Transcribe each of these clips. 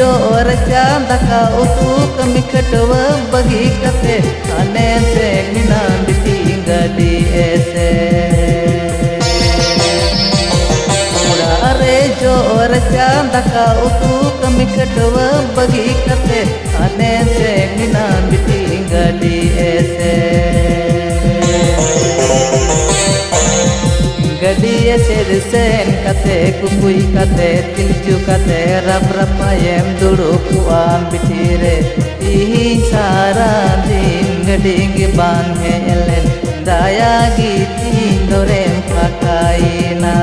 जोर चांदका उतु कमी खटवा बगी कते खाने से मिना बिती गडी ऐसे रे जोर चांदका उतु कमी खटवा बगी कते खाने से मिना बिती गडी ऐसे गडिया से सेन कते कुकुई कते तिलजु कते रब रपायम दुड़ुकुआम बिटिरे इही सारा दिन गडिंग बांगे एलेन दाया गीती दोरेम फकाईना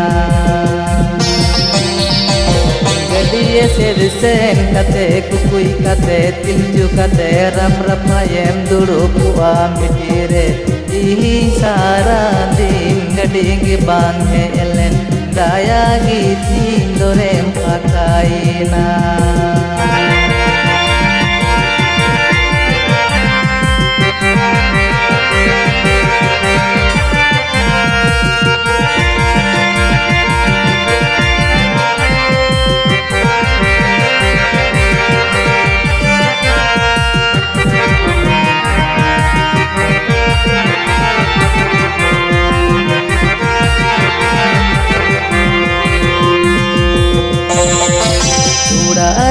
गडिया से सेन कते कुकुई कते तिलजु कते रब रपायम दुड़ुकुआम बिटिरे इही सारा दिन गडिंग बांगे एलेन दाया गीती दोरेम फकाईना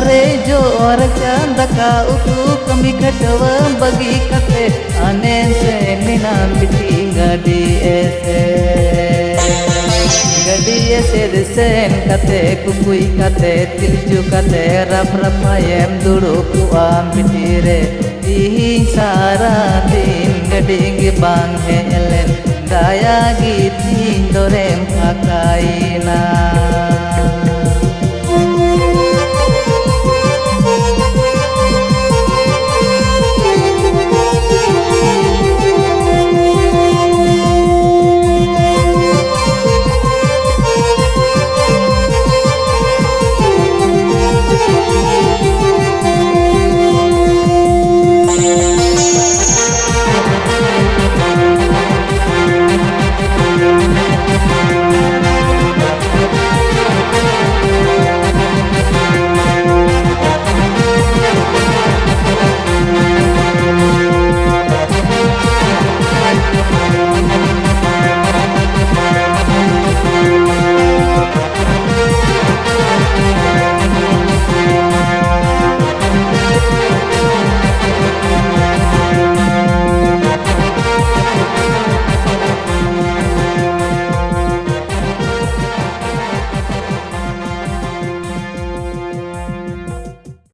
रे जोर चांदका उतु कमी खटवा बगी कते आने से मिना बिटी गडी ऐसे गडी ऐसे सेन कते कुकुई कते तिलजु कते रब रपायम दुड़ुकुआम बिटिरे इही सारा दिन गडिंग बांगे एलेन दाया गीती दोरेम फकाईना